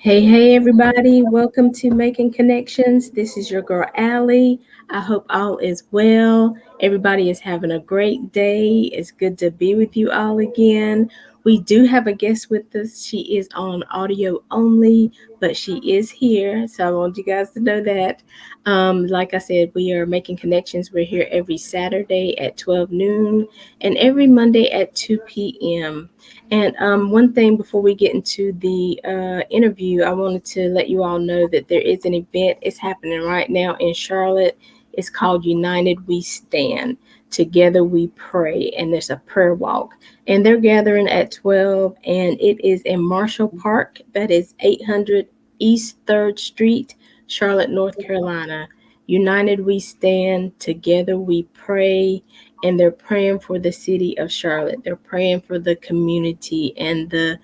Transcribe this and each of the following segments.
Hey, everybody. Welcome to Making Connections. This is your girl, Aly. I hope all is well. Everybody is having a great day. It's good to be with you all again. We do have a guest with us. She is on audio only, but she is here. So I want you guys to know that. Like I said, we are making connections. We're here every Saturday at 12 noon and every Monday at 2 p.m. And one thing before we get into the interview, I wanted to let you all know that there is an event. It's happening right now in Charlotte. It's called United We Stand. Together we pray, and there's a prayer walk. And they're gathering at 12, and it is in Marshall Park. That is 800 East 3rd Street, Charlotte, North Carolina. United We Stand. Together we pray, and they're praying for the city of Charlotte. They're praying for the community and the,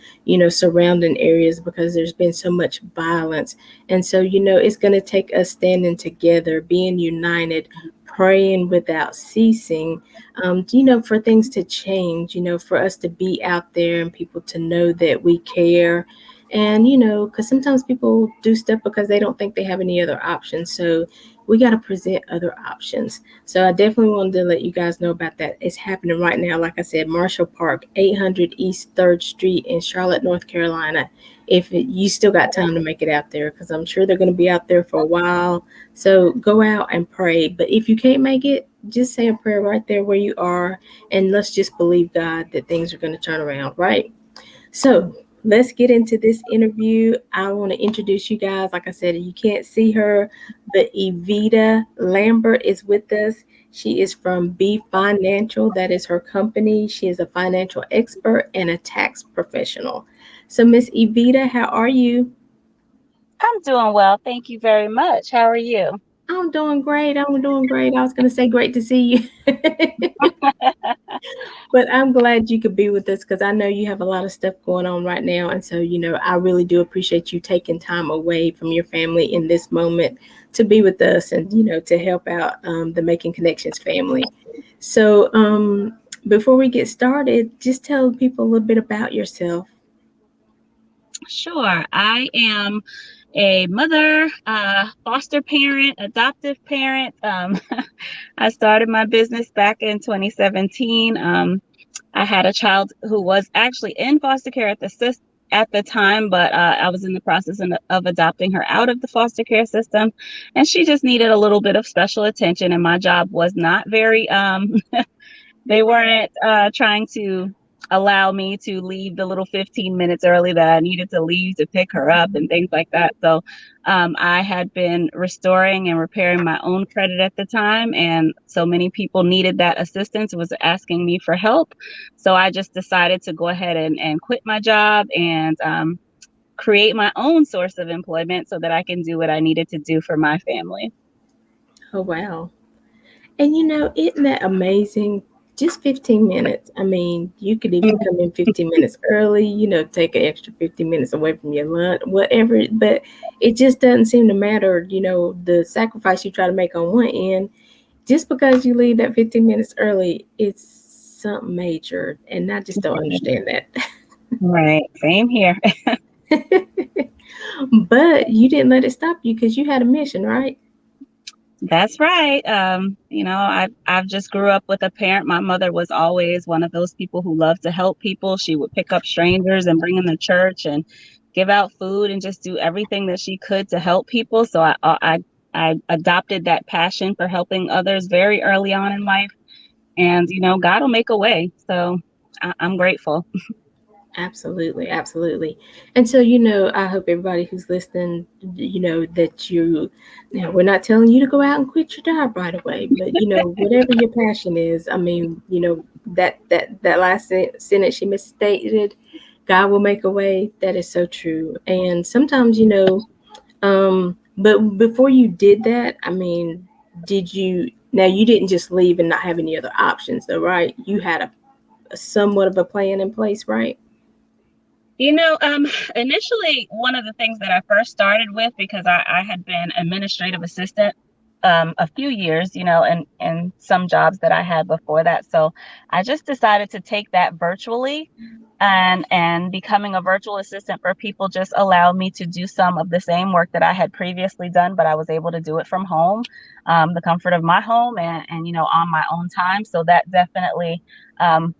surrounding areas because there's been so much violence. And so, it's going to take us standing together, being united, praying without ceasing, for things to change, for us to be out there and people to know that we care. And, because sometimes people do stuff because they don't think they have any other options. So we got to present other options. So I definitely wanted to let you guys know about that. It's happening right now. Like I said, Marshall Park, 800 East 3rd Street in Charlotte, North Carolina. You still got time to make it out there, because I'm sure they're going to be out there for a while. So go out and pray. But if you can't make it, just say a prayer right there where you are. And let's just believe God that things are going to turn around, right? So let's get into this interview. I want to introduce you guys. Like I said, you can't see her, but Evita Lambert is with us. She is from B Financial. That is her company. She is a financial expert and a tax professional. So, Miss Evita, how are you? I'm doing well. Thank you very much. How are you? I'm doing great. I'm doing great. I was going to say great to see you. But I'm glad you could be with us because I know you have a lot of stuff going on right now. And so, I really do appreciate you taking time away from your family in this moment to be with us and, to help out the Making Connections family. So, before we get started, just tell people a little bit about yourself. Sure. I am a mother, foster parent, adoptive parent. I started my business back in 2017. I had a child who was actually in foster care at the time, but I was in the process of adopting her out of the foster care system, and she just needed a little bit of special attention. And my job was not very they weren't trying to allow me to leave the little 15 minutes early that I needed to leave to pick her up and things like that. So I had been restoring and repairing my own credit at the time. And so many people needed that assistance, was asking me for help. So I just decided to go ahead and quit my job and create my own source of employment so that I can do what I needed to do for my family. Oh, wow. And isn't that amazing? Just 15 minutes. I mean, you could even come in 15 minutes early, take an extra 15 minutes away from your lunch, whatever. But it just doesn't seem to matter, the sacrifice you try to make on one end. Just because you leave that 15 minutes early, it's something major. And I just don't understand that. Right. Same here. But you didn't let it stop you because you had a mission, right? That's right. I've just grew up with a parent. My mother was always one of those people who loved to help people. She would pick up strangers and bring them to church and give out food and just do everything that she could to help people. So I adopted that passion for helping others very early on in life. And God will make a way. So I'm grateful. Absolutely, absolutely. And so, I hope everybody who's listening, that we're not telling you to go out and quit your job right away, but whatever your passion is, I mean, that last sentence she misstated, God will make a way. That is so true. And sometimes, but before you did that, I mean, now you didn't just leave and not have any other options though, right? You had a somewhat of a plan in place, right? Initially, one of the things that I first started with, because I had been administrative assistant a few years, and some jobs that I had before that. So I just decided to take that virtually, and becoming a virtual assistant for people just allowed me to do some of the same work that I had previously done, but I was able to do it from home, the comfort of my home, and on my own time. So that definitely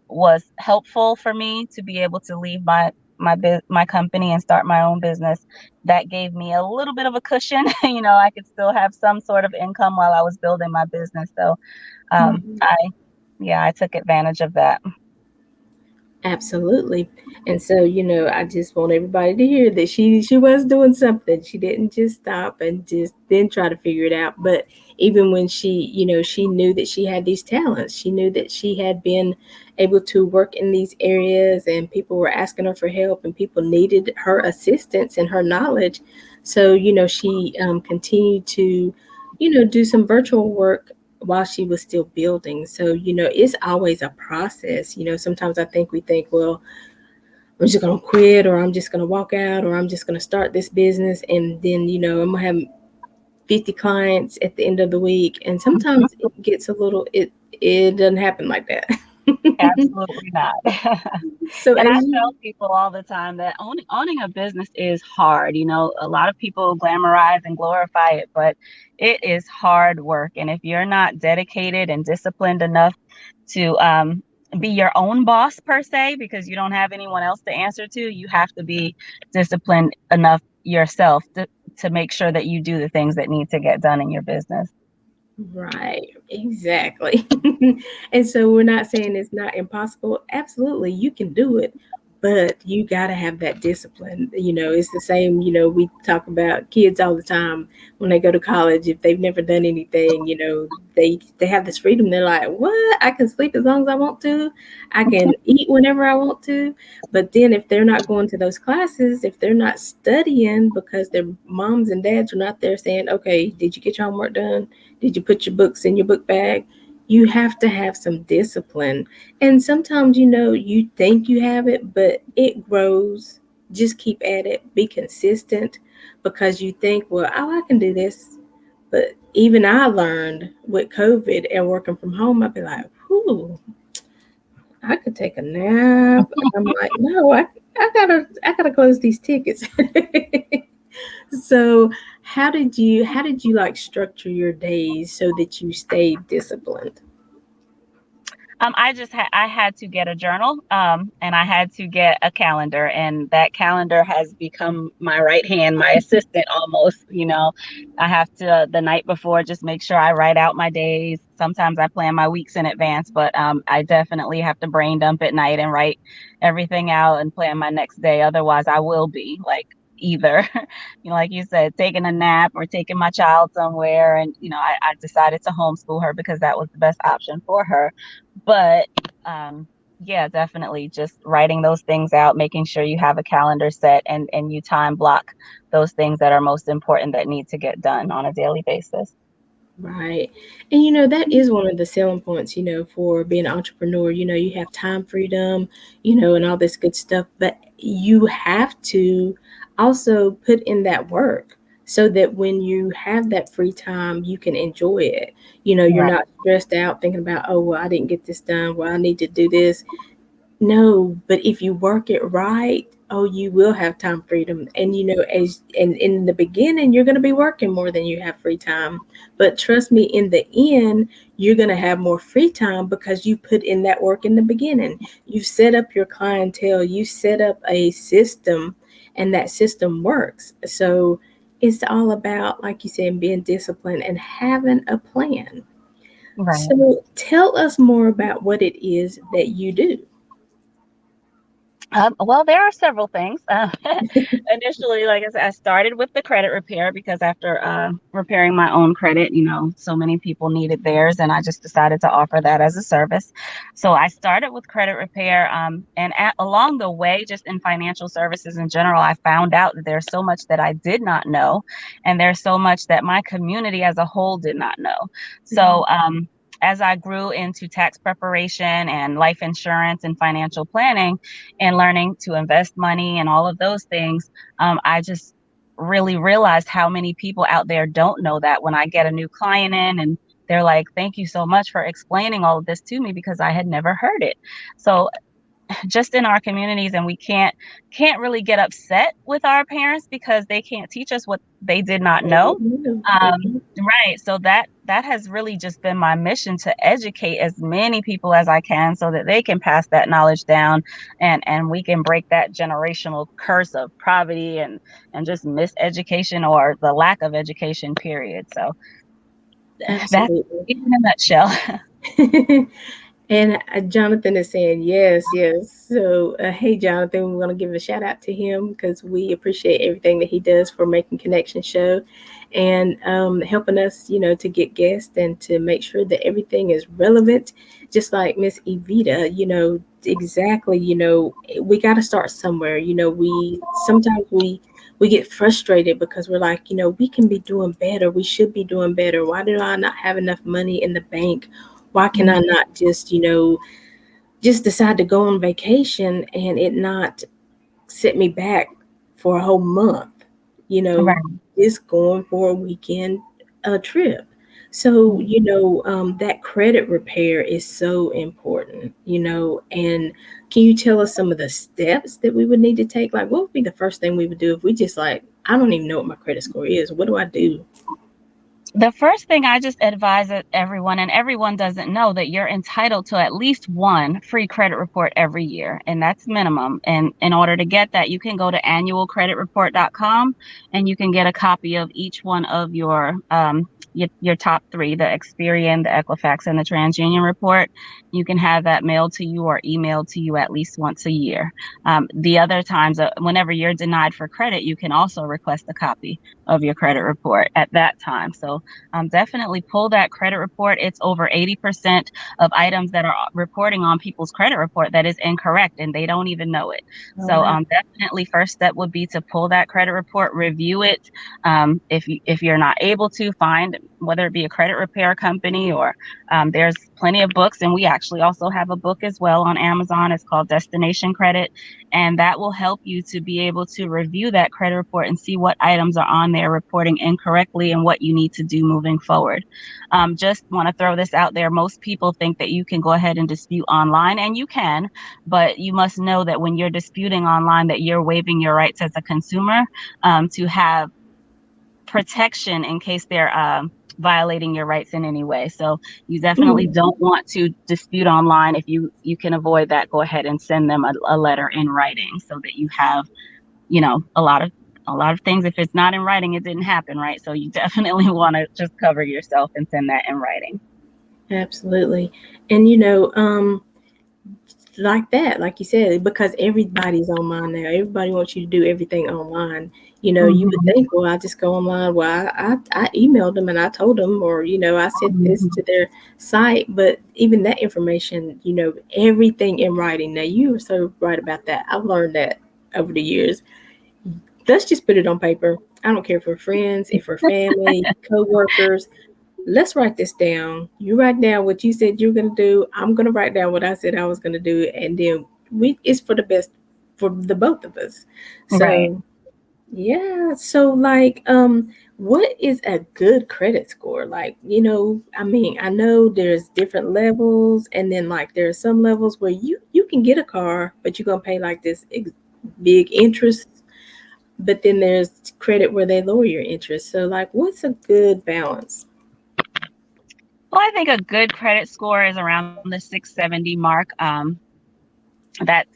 was helpful for me to be able to leave my company and start my own business. That gave me a little bit of a cushion. I could still have some sort of income while I was building my business. So I yeah, I took advantage of that. Absolutely. And so, I just want everybody to hear that she was doing something. She didn't just stop and just then try to figure it out. But even when she knew that she had these talents. She knew that she had been able to work in these areas and people were asking her for help and people needed her assistance and her knowledge. So, she continued to, do some virtual work while she was still building. So, it's always a process. Sometimes I think we think, well, I'm just going to quit or I'm just going to walk out or I'm just going to start this business and then, I'm going to have 50 clients at the end of the week. And sometimes it gets a little, it doesn't happen like that. Absolutely not. So And I as tell you, people all the time that owning a business is hard. A lot of people glamorize and glorify it, but it is hard work. And if you're not dedicated and disciplined enough to be your own boss per se, because you don't have anyone else to answer to, you have to be disciplined enough yourself to make sure that you do the things that need to get done in your business. right, exactly. And so we're not saying it's not impossible. Absolutely, you can do it, but you got to have that discipline. It's the same, we talk about kids all the time when they go to college. If they've never done anything, they have this freedom. They're like, "What? I can sleep as long as I want to. I can eat whenever I want to." But then if they're not going to those classes, if they're not studying because their moms and dads are not there saying, "Okay, did you get your homework done? Did you put your books in your book bag?" You have to have some discipline. And sometimes, you think you have it, but it grows. Just keep at it, be consistent because you think, well, oh, I can do this. But even I learned with COVID and working from home, I'd be like, whew, I could take a nap. I'm like, no, I gotta close these tickets. So how did you like structure your days so that you stayed disciplined? I had to get a journal, and I had to get a calendar, and that calendar has become my right hand, my assistant almost. I have to the night before just make sure I write out my days. Sometimes I plan my weeks in advance, but I definitely have to brain dump at night and write everything out and plan my next day. Otherwise, I will be like either like you said, taking a nap or taking my child somewhere. And I decided to homeschool her because that was the best option for her. But yeah, definitely just writing those things out, making sure you have a calendar set, and you time block those things that are most important that need to get done on a daily basis. Right. And that is one of the selling points, for being an entrepreneur. You have time freedom, and all this good stuff, but you have to also put in that work so that when you have that free time, you can enjoy it. You're Right. not stressed out thinking about, oh, well, I didn't get this done. Well, I need to do this. No, but if you work it right, oh, you will have time freedom. And as and in the beginning, you're going to be working more than you have free time. But trust me, in the end, you're going to have more free time because you put in that work in the beginning. You've set up your clientele, you set up a system, and that system works. So it's all about, like you said, being disciplined and having a plan. Right. So tell us more about what it is that you do. Well, there are several things. Initially, like I said, I started with the credit repair because after repairing my own credit, so many people needed theirs, and I just decided to offer that as a service. So I started with credit repair, and along the way, just in financial services in general, I found out that there's so much that I did not know, and there's so much that my community as a whole did not know. So, as I grew into tax preparation and life insurance and financial planning and learning to invest money and all of those things, I just really realized how many people out there don't know that. When I get a new client in and they're like, thank you so much for explaining all of this to me because I had never heard it. So just in our communities, and we can't really get upset with our parents because they can't teach us what they did not They know. didn't know. Right. So that has really just been my mission, to educate as many people as I can so that they can pass that knowledge down, and we can break that generational curse of poverty and just miseducation, or the lack of education, period. So that's Absolutely. in a nutshell. And Jonathan is saying yes, yes. So, hey, Jonathan, we want to give a shout out to him because we appreciate everything that he does for Making Connection Show and helping us, to get guests and to make sure that everything is relevant. Just like Miss Evita, exactly. We got to start somewhere. We sometimes we get frustrated because we're like, we can be doing better. We should be doing better. Why do I not have enough money in the bank? Why can I not just decide to go on vacation and it not set me back for a whole month, you know, Right. just going for a weekend trip. So, that credit repair is so important, and can you tell us some of the steps that we would need to take? Like, what would be the first thing we would do if we just like, I don't even know what my credit score is. What do I do? The first thing I just advise everyone, and everyone doesn't know, that you're entitled to at least one free credit report every year, and that's minimum. And in order to get that, you can go to annualcreditreport.com, and you can get a copy of each one of your top three: the Experian, the Equifax, and the TransUnion report. You can have that mailed to you or emailed to you at least once a year. The other times, whenever you're denied for credit, you can also request a copy of your credit report at that time. So definitely pull that credit report. It's over 80% of items that are reporting on people's credit report that is incorrect, and they don't even know it. Oh, So wow. definitely first step would be to pull that credit report, review it. If you're not able to find, whether it be a credit repair company, or there's plenty of books, and we actually also have a book as well on Amazon. It's called Destination Credit, and that will help you to be able to review that credit report and see what items are on there reporting incorrectly and what you need to do moving forward. Just want to throw this out there. Most people think that you can go ahead and dispute online, and you can, but you must know that when you're disputing online, that you're waiving your rights as a consumer, to have protection in case they're violating your rights in any way. So you definitely Mm, don't want to dispute online. If you can avoid that, go ahead and send them a letter in writing so that you have, a lot of things. If it's not in writing, it didn't happen, right? So you definitely want to just cover yourself and send that in writing. absolutely. And like that, like you said, because everybody's online now. Everybody wants you to do everything online. You would Mhm. think, well, I just go online. Well, I emailed them and I told them, or I sent this Mhm. to their site. But even that information, everything in writing. Now, you are so right about that. I've learned that over the years. Let's just put it on paper. I don't care if we're friends, if we're family, co-workers. Let's write this down. You write down what you said you're gonna do. I'm gonna write down what I said I was gonna do, and then it's for the best for the both of us. Right. So yeah. So like, what is a good credit score? Like, I mean, I know there's different levels, and then like there are some levels where you can get a car, but you're gonna pay like this big interest. But then there's credit where they lower your interest. So like, what's a good balance? Well, I think a good credit score is around the 670 mark. That's,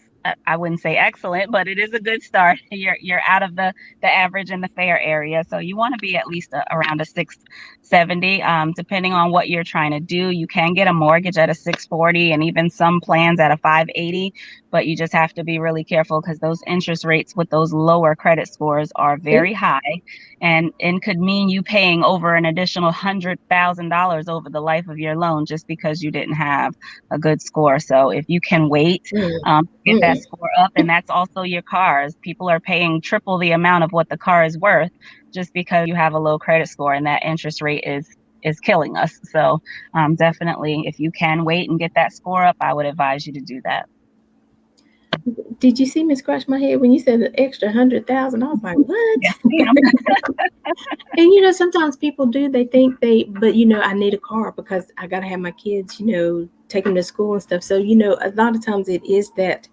I wouldn't say excellent, but it is a good start. You're out of the average and the fair area, so you want to be at least around a 670. Depending on what you're trying to do, you can get a mortgage at a 640, and even some plans at a 580. But you just have to be really careful because those interest rates with those lower credit scores are Yeah. very high, and could mean you paying over an additional $100,000 over the life of your loan just because you didn't have a good score. So if you can wait, Mm, get that mm. score up, and that's also your cars. People are paying triple the amount of what the car is worth just because you have a low credit score, and that interest rate is killing us. So definitely, if you can wait and get that score up, I would advise you to do that. Did you see me scratch my head when you said the extra 100,000? I was like, what? Yes, ma'am. And sometimes people do. They think but I need a car because I gotta have my kids. Take them to school and stuff. So a lot of times it is that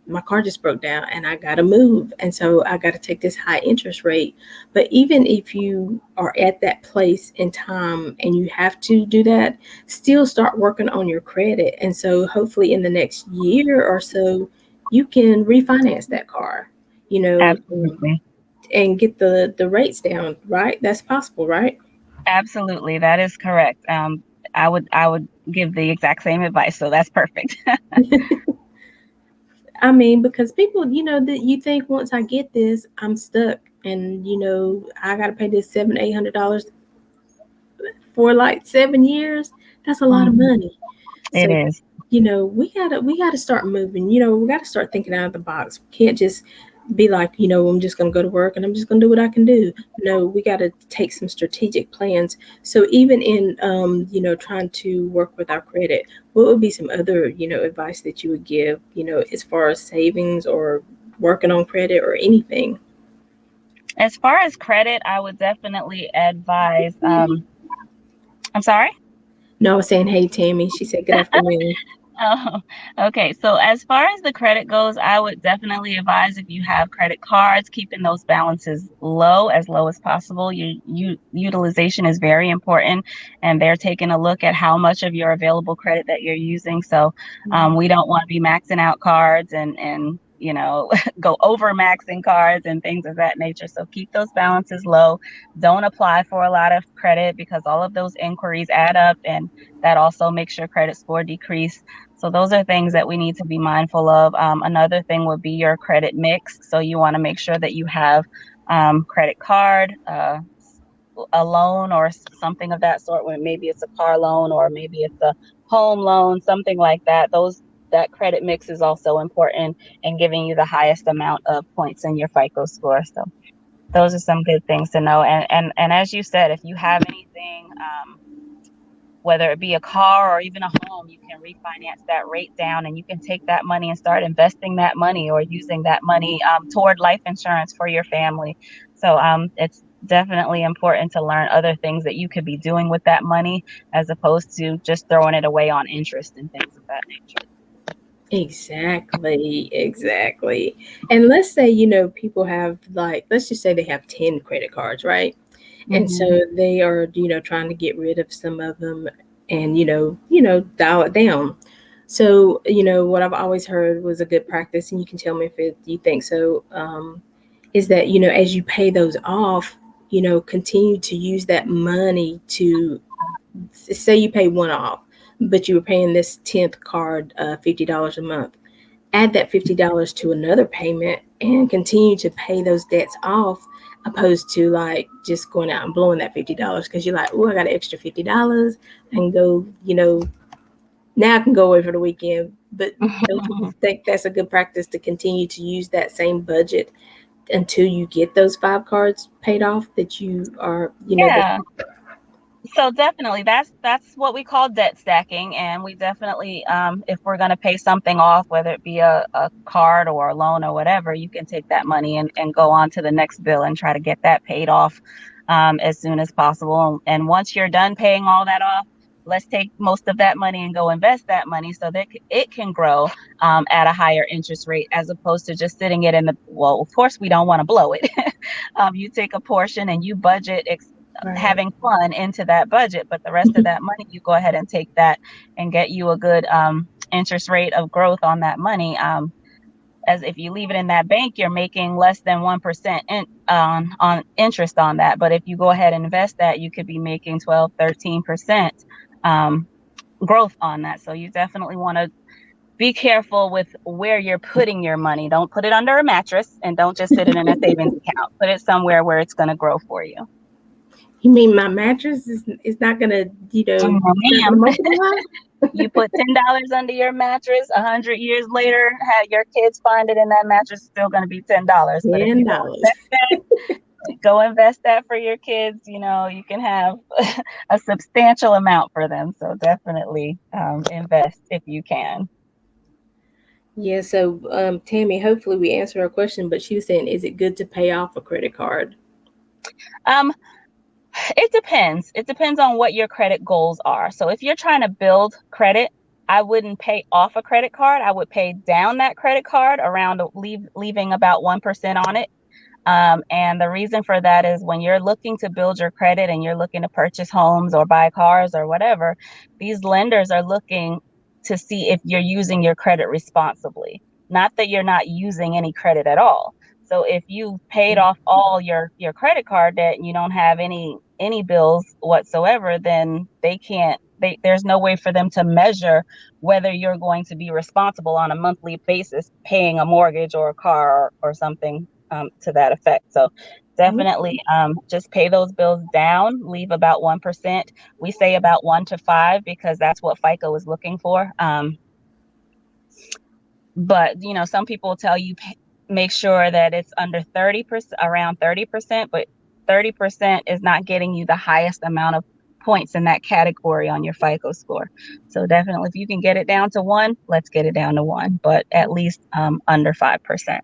my car just broke down and I gotta move, and so I gotta take this high interest rate. But even if you are at that place in time and you have to do that, still start working on your credit, and so hopefully in the next year or so you can refinance that car. You know, um, Absolutely. and get the rates down, right? That's possible, right? Absolutely. That is correct. I would give the exact same advice, so that's perfect. I mean, because people, that you think once I get this, I'm stuck, and I got to pay this $700-800 for like 7 years. That's a lot of Mhm. money. It So, is. we gotta start moving. We gotta start thinking out of the box. We can't just be like, I'm just gonna go to work and I'm just gonna do what I can do. No, we gotta take some strategic plans. So even in trying to work with our credit, what would be some other advice that you would give, as far as savings or working on credit or anything? As far as credit, I would definitely advise. I'm sorry. No, I was saying, hey Tammy. She said, good afternoon. Oh, okay. So as far as the credit goes, I would definitely advise if you have credit cards, keeping those balances low as possible. Your utilization is very important, and they're taking a look at how much of your available credit that you're using. So we don't want to be maxing out cards and go over maxing cards and things of that nature. So keep those balances low. Don't apply for a lot of credit because all of those inquiries add up, and that also makes your credit score decrease. So those are things that we need to be mindful of. Another thing would be your credit mix. So you want to make sure that you have credit card, a loan, or something of that sort. When maybe it's a car loan or maybe it's a home loan, something like that. That credit mix is also important in giving you the highest amount of points in your FICO score. So those are some good things to know. And as you said, if you have anything, whether it be a car or even a home, you can refinance that rate down and you can take that money and start investing that money or using that money toward life insurance for your family. So it's definitely important to learn other things that you could be doing with that money as opposed to just throwing it away on interest and things of that nature. Exactly, exactly. And let's say, people have, like, let's just say they have 10 credit cards, right? And so Hmm. they are, trying to get rid of some of them and, dial it down. So, what I've always heard was a good practice, and you can tell me if you think so, is that, as you pay those off, continue to use that money to, say you pay one off, but you were paying this 10th card $50 a month. Add that $50 to another payment and continue to pay those debts off, opposed to like just going out and blowing that $50 because you're like, oh, I got an extra $50 and go, now I can go away for the weekend. But don't you think that's a good practice to continue to use that same budget until you get those 5 cards paid off that you are, that. Yeah. So definitely, that's what we call debt stacking, and we definitely, if we're going to pay something off, whether it be a card or a loan or whatever, you can take that money and go on to the next bill and try to get that paid off as soon as possible. And once you're done paying all that off, let's take most of that money and go invest that money so that it can grow at a higher interest rate as opposed to just sitting it in the, well, of course, we don't want to blow it. You take a portion and you budget Right. having fun into that budget, but the rest of that money, you go ahead and take that and get you a good interest rate of growth on that money. As if you leave it in that bank, you're making less than 1% on interest on that. But if you go ahead and invest that, you could be making 12, 13% growth on that. So you definitely want to be careful with where you're putting your money. Don't put it under a mattress and don't just sit it in a savings account. Put it somewhere where it's going to grow for you. You mean my mattress is not gonna, No, it's not gonna ma'am. multiply? You put $10 under your mattress. 100 years later, have your kids find it in that mattress, still going to be $10. But if you $10. go invest that for your kids, you can have a substantial amount for them. So definitely invest if you can. Yeah, so Tammy, hopefully we answered her question, but she was saying, is it good to pay off a credit card? Um, it depends. It depends on what your credit goals are. So if you're trying to build credit, I wouldn't pay off a credit card. I would pay down that credit card around leaving about 1% on it. And the reason for that is when you're looking to build your credit and you're looking to purchase homes or buy cars or whatever, these lenders are looking to see if you're using your credit responsibly, not that you're not using any credit at all. So if you paid off all your credit card debt and you don't have any bills whatsoever, then there's no way for them to measure whether you're going to be responsible on a monthly basis paying a mortgage or a car or something to that effect. So definitely just pay those bills down, leave about 1%. We say about 1 to 5 because that's what FICO is looking for. But some people tell you make sure that it's under 30%, around 30%, but 30% is not getting you the highest amount of points in that category on your FICO score. So definitely, if you can get it down to 1, let's get it down to 1, but at least under 5%.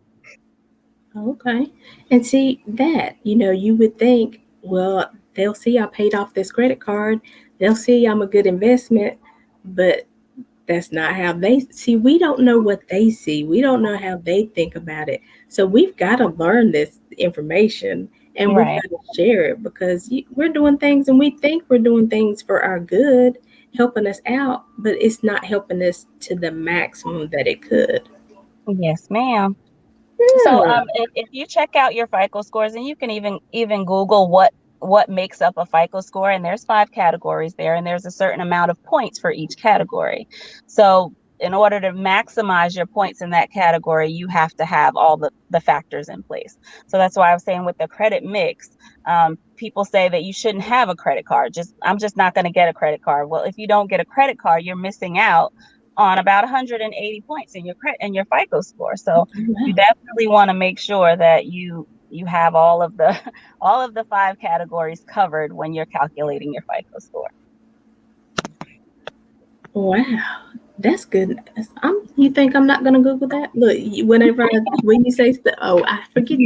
Okay. And see that, you would think, well, they'll see I paid off this credit card. They'll see I'm a good investment, but that's not how they see. We don't know what they see. We don't know how they think about it. So we've got to learn this information and we've Right. got to share it because we're doing things and we think we're doing things for our good, helping us out, but it's not helping us to the maximum that it could. Yes, ma'am. So Yeah. if you check out your FICO scores, and you can even Google what makes up a FICO score, and there's 5 categories there, and there's a certain amount of points for each category. So in order to maximize your points in that category, you have to have all the factors in place. So that's why I was saying with the credit mix, people say that you shouldn't have a credit card. I'm just not going to get a credit card. Well, if you don't get a credit card, you're missing out on about 180 points in your FICO score. So you Wow. definitely want to make sure that you have all of the all of the 5 categories covered when you're calculating your FICO score. Wow. That's good. You think I'm not gonna Google that? Look, when you say oh, I forget.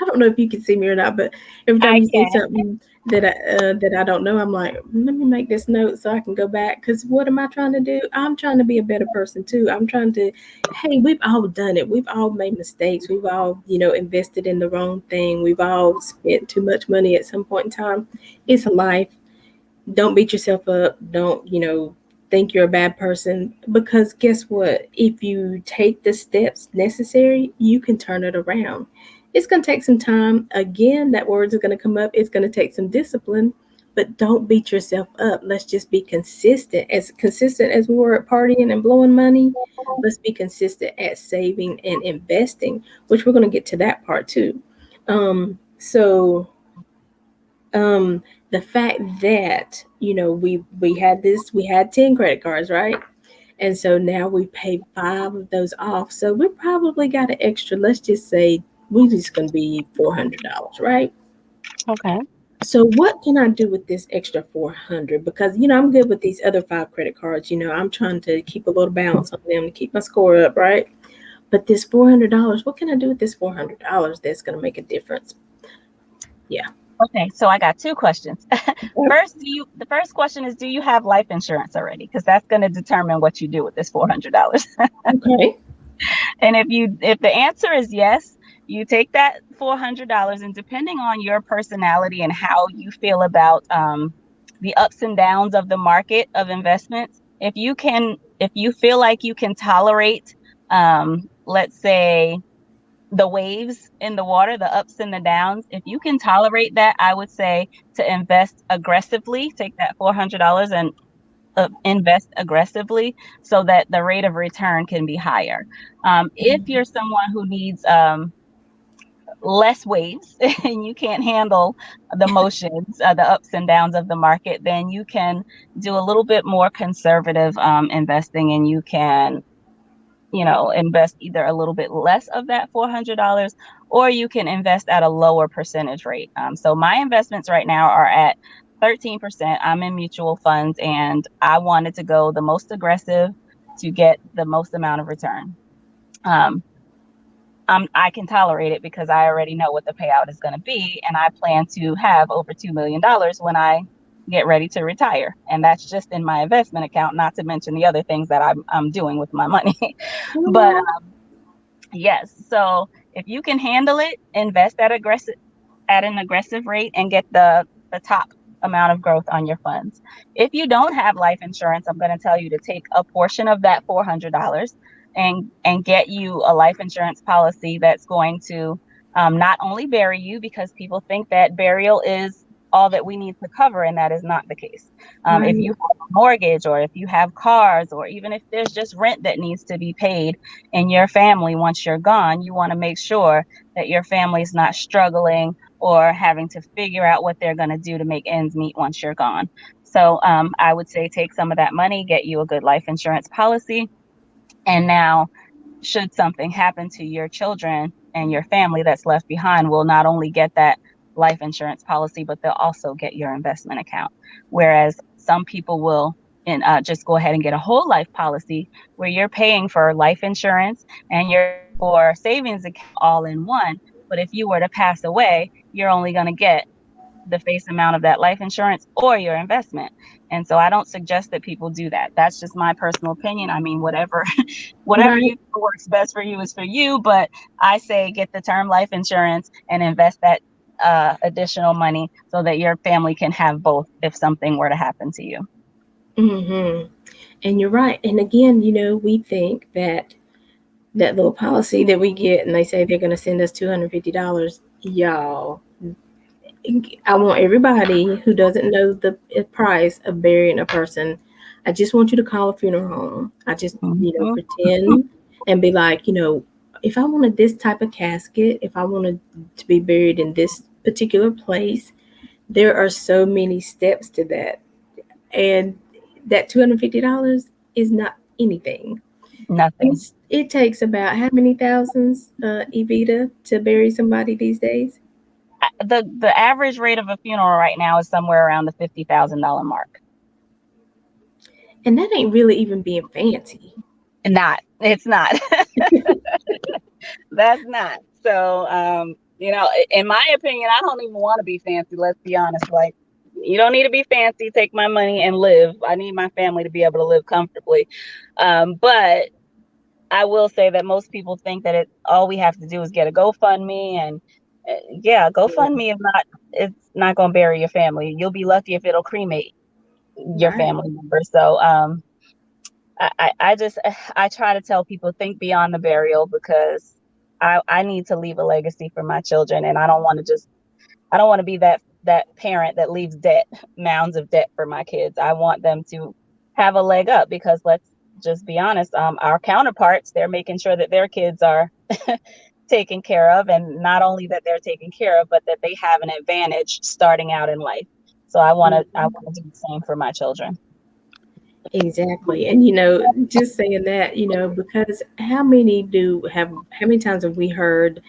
I don't know if you can see me or not, but every time I you say can. something that I don't know, I'm like, let me make this note so I can go back. Because what am I trying to do? I'm trying to be a better person too. I'm trying to. Hey, we've all done it. We've all made mistakes. We've all, invested in the wrong thing. We've all spent too much money at some point in time. It's a life. Don't beat yourself up. Don't, think you're a bad person because guess what? If you take the steps necessary, you can turn it around. It's going to take some time. Again, that word is going to come up. It's going to take some discipline, but don't beat yourself up. Let's just be consistent as we were at partying and blowing money. Let's be consistent at saving and investing, which we're going to get to that part too. So the fact that we had 10 credit cards, right? And so now we paid 5 of those off, so we probably got an extra, let's just say we just gonna be $400, right? Okay. So what can I do with this extra 400? Because I'm good with these other 5 credit cards. I'm trying to keep a little balance on them to keep my score up, right? But this $400, what can I do with this $400 that's gonna make a difference? Yeah. Okay, so I got 2 questions. The first question is, do you have life insurance already? Because that's going to determine what you do with this $400. Okay. And if the answer is yes, you take that $400, and depending on your personality and how you feel about the ups and downs of the market of investments, if you feel like you can tolerate, let's say, the waves in the water, the ups and the downs, if you can tolerate that, I would say to invest aggressively, take that $400 and invest aggressively so that the rate of return can be higher. If you're someone who needs less waves and you can't handle the motions, the ups and downs of the market, then you can do a little bit more conservative investing, and you can invest either a little bit less of that $400, or you can invest at a lower percentage rate. So my investments right now are at 13%. I'm in mutual funds, and I wanted to go the most aggressive to get the most amount of return. Um, I can tolerate it because I already know what the payout is going to be, and I plan to have over $2 million when I get ready to retire, and that's just in my investment account, not to mention the other things that I'm doing with my money. But Well, yes, so if you can handle it, invest at an aggressive rate and get the top amount of growth on your funds. If you don't have life insurance, I'm going to tell you to take a portion of that $400 and get you a life insurance policy that's going to not only bury you, because people think that burial is all that we need to cover, and that is not the case. If right. you have a mortgage, or if you have cars, or even if there's just rent that needs to be paid in your family once you're gone, you want to make sure that your family's not struggling or having to figure out what they're going to do to make ends meet once you're gone. So I would say take some of that money, get you a good life insurance policy. And now, should something happen to your children and your family that's left behind, will not only get that life insurance policy, but they'll also get your investment account. Whereas some people will just go ahead and get a whole life policy where you're paying for life insurance and you're paying for savings account all in one. But if you were to pass away, you're only going to get the face amount of that life insurance or your investment. And so I don't suggest that people do that. That's just my personal opinion. I mean, whatever you Right. think works best for you is for you, but I say get the term life insurance and invest that additional money so that your family can have both if something were to happen to you. Hmm. And you're right. And again, we think that that little policy that we get, and they say they're going to send us $250, y'all. I want everybody who doesn't know the price of burying a person. I just want you to call a funeral home. I just, Mm-hmm. pretend and be like, if I wanted this type of casket, if I wanted to be buried in this particular place, there are so many steps to that. And that $250 is not anything. Nothing. It takes about how many thousands, Evita, to bury somebody these days? The average rate of a funeral right now is somewhere around the $50,000 mark. And that ain't really even being fancy. Not. It's not. That's not. So, in my opinion, I don't even want to be fancy. Let's be honest. Like, you don't need to be fancy. Take my money and live. I need my family to be able to live comfortably. But I will say that most people think that all we have to do is get a GoFundMe, and yeah, GoFundMe is not. It's not going to bury your family. You'll be lucky if it'll cremate your Right. family member. So, I just I try to tell people, think beyond the burial, because I need to leave a legacy for my children, and I don't want to be that parent that leaves mounds of debt for my kids. I want them to have a leg up, because let's just be honest, our counterparts, they're making sure that their kids are taken care of, and not only that they're taken care of, but that they have an advantage starting out in life. So I Mhm. want to do the same for my children. Exactly. And just saying that, because how many times have we heard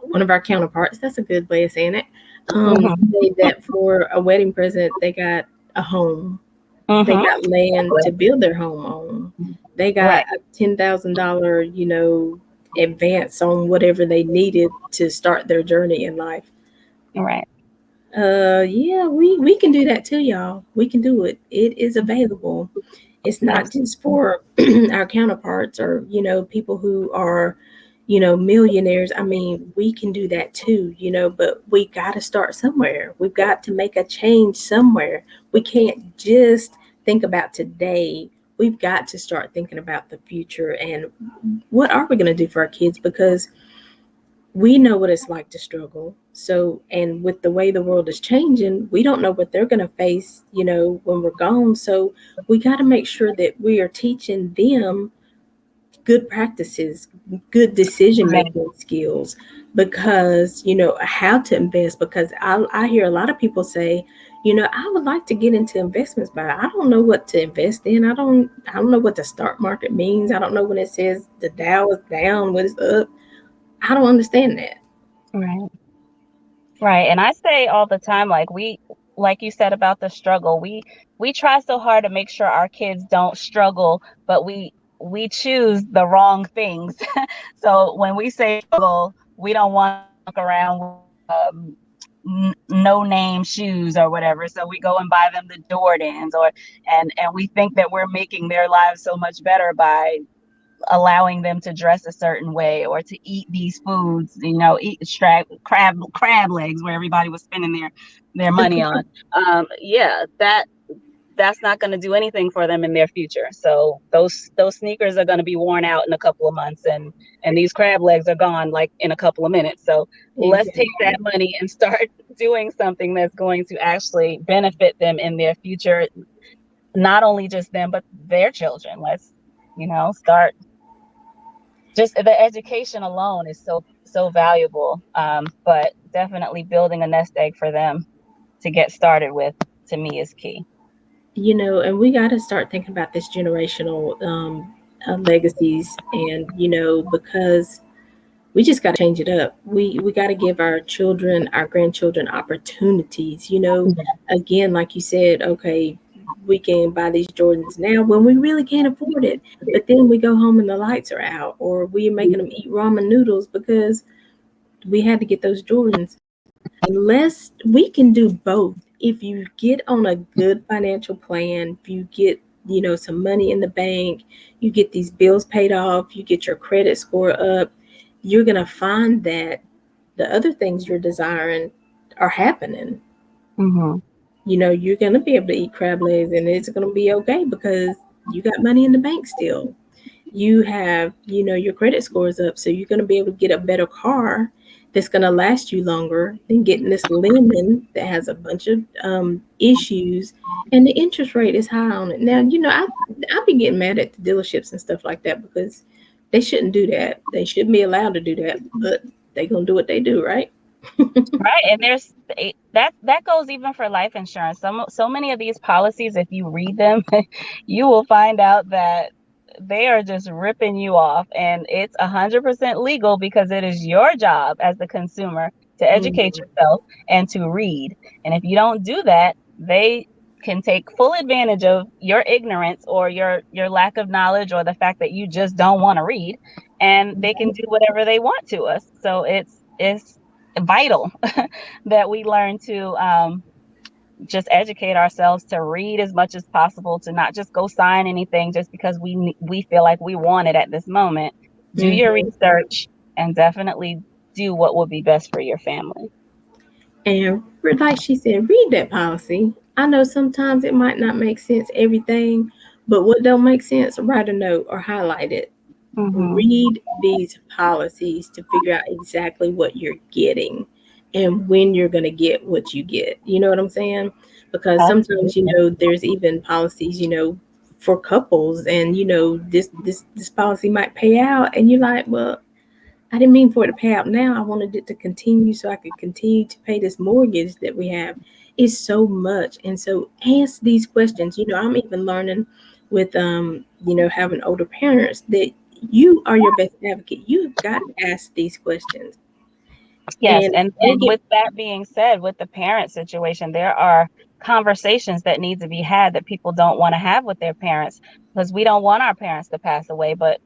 one of our counterparts, that's a good way of saying it, Hmm. say that for a wedding present, they got a home. They Hmm. got land to build their home on. They got Right. a $10,000, advance on whatever they needed to start their journey in life. Right. Yeah, we can do that too, y'all. We can do it. It is available. It's not just Absolutely. for our counterparts or, people who are, millionaires. I mean, we can do that too, but we got to start somewhere. We've got to make a change somewhere. We can't just think about today. We've got to start thinking about the future and what are we going to do for our kids, because we know what it's like to struggle. So, and with the way the world is changing, we don't know what they're going to face, when we're gone. So, we got to make sure that we are teaching them good practices, good decision Right. making skills, because, how to invest. Because I hear a lot of people say, I would like to get into investments, but I don't know what to invest in. I don't know what the stock market means. I don't know when it says the Dow is down, when it's up. I don't understand that. Right. Right. And I say all the time, like you said about the struggle, we try so hard to make sure our kids don't struggle, but we choose the wrong things. So when we say struggle, we don't want to walk around with no name shoes or whatever. So we go and buy them the Jordans, or and we think that we're making their lives so much better by allowing them to dress a certain way or to eat these foods, eat crab legs where everybody was spending their money on. Yeah, that's not going to do anything for them in their future. So those sneakers are going to be worn out in a couple of months, and these crab legs are gone like in a couple of minutes. So let's take that Exactly. money and start doing something that's going to actually benefit them in their future, not only just them but their children. Let's start. Just the education alone is so valuable, but definitely building a nest egg for them to get started with, to me, is key. And we got to start thinking about this generational legacies, and because we just got to change it up. We got to give our children, our grandchildren, opportunities. Again, like you said, okay, we can buy these Jordans now when we really can't afford it, but then we go home and the lights are out, or we're making them eat ramen noodles because we had to get those Jordans. Unless we can do both. If you get on a good financial plan, if you get, some money in the bank, you get these bills paid off, you get your credit score up, you're going to find that the other things you're desiring are happening. Mm-hmm. You're going to be able to eat crab legs and it's going to be okay because you got money in the bank still. You have, your credit score is up, so you're going to be able to get a better car that's going to last you longer than getting this lemon that has a bunch of issues, and the interest rate is high on it. Now, I'll be getting mad at the dealerships and stuff like that because they shouldn't do that. They shouldn't be allowed to do that, but they gonna do what they do, right? Right. And there's that goes even for life insurance. So many of these policies, if you read them, you will find out that they are just ripping you off, and it's 100% legal because it is your job as the consumer to educate Mhm. yourself and to read. And if you don't do that, they can take full advantage of your ignorance or your lack of knowledge or the fact that you just don't want to read, and they can do whatever they want to us. So it's vital that we learn to just educate ourselves, to read as much as possible, to not just go sign anything just because we feel like we want it at this moment. Do your Mhm. research and definitely do what will be best for your family. And like she said, read that policy. I know sometimes it might not make sense, everything, but what don't make sense, write a note or highlight it. Mm-hmm. Read these policies to figure out exactly what you're getting and when you're going to get what you get. You know what I'm saying? Because sometimes, Absolutely. there's even policies, for couples, and this policy might pay out and you're like, well, I didn't mean for it to pay out now. I wanted it to continue so I could continue to pay this mortgage that we have. It's so much. And so ask these questions. I'm even learning with having older parents that you are your best advocate. You've got to ask these questions. Yes, And and don't get with that being said, with the parent situation, there are conversations that need to be had that people don't want to have with their parents, because we don't want our parents to pass away, but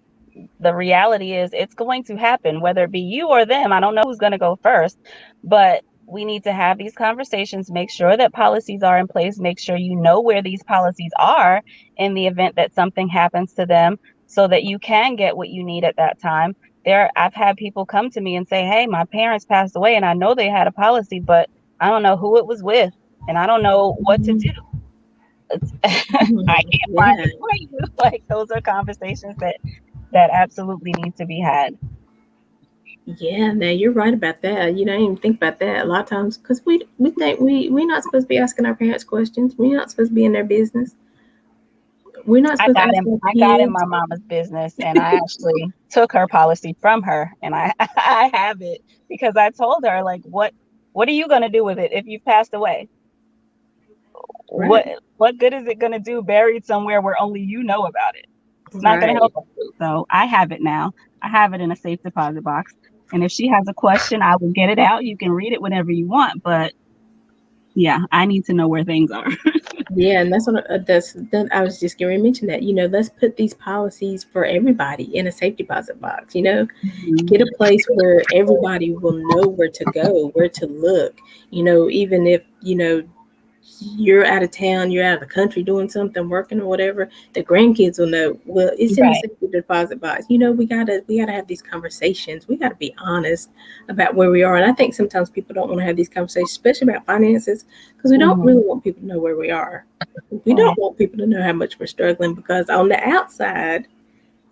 the reality is it's going to happen, whether it be you or them. I don't know who's going to go first, but we need to have these conversations, make sure that policies are in place, make sure you know where these policies are in the event that something happens to them, so that you can get what you need at that time. I've had people come to me and say, hey, my parents passed away and I know they had a policy, but I don't know who it was with and I don't know what to do. I can't find yeah. it for you. Like, those are conversations that absolutely need to be had. Yeah, now you're right about that. I didn't even think about that a lot of times because we think we're not supposed to be asking our parents questions. We're not supposed to be in their business. We're not supposed to ask our I got in kids. my mama's business, and I actually took her policy from her, and I I have it because I told her, like, what are you going to do with it if you've passed away? Right, What good is it going to do buried somewhere where only you know about it? It's not going to right. help us. So I have it now. I have it in a safe deposit box. And if she has a question, I will get it out. You can read it whenever you want. But yeah, I need to know where things are. Yeah, and I was just going to mention that. Let's put these policies for everybody in a safe deposit box. Mhm. Get a place where everybody will know where to go, where to look. Even if you're out of town, you're out of the country doing something, working or whatever, the grandkids will know. Well, it's in the Right. safety deposit box. We gotta have these conversations. We gotta be honest about where we are. And I think sometimes people don't want to have these conversations, especially about finances, because we don't Hmm. really want people to know where we are. We don't Right. want people to know how much we're struggling because on the outside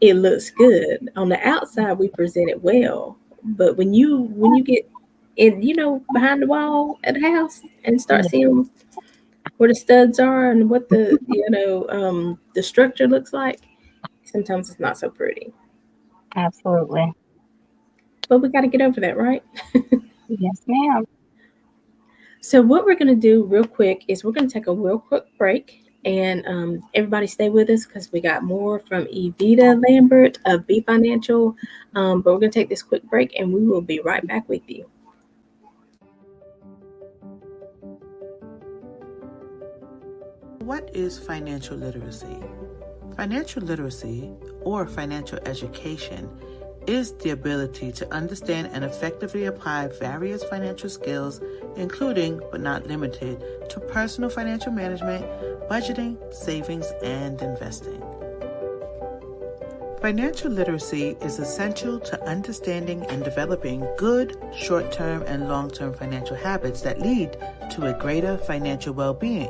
it looks good. On the outside we present it well. But when you get in, behind the wall at the house and start Yeah, seeing where the studs are and what the structure looks like, sometimes it's not so pretty. absolutely. But we got to get over that, right? Yes, ma'am. So what we're going to do real quick is we're going to take a real quick break, and everybody stay with us because we got more from Evita Lambert of B Financial. But we're going to take this quick break and we will be right back with you. What is financial literacy? Financial literacy, or financial education, is the ability to understand and effectively apply various financial skills, including but not limited to personal financial management, budgeting, savings, and investing. Financial literacy is essential to understanding and developing good short-term and long-term financial habits that lead to a greater financial well-being.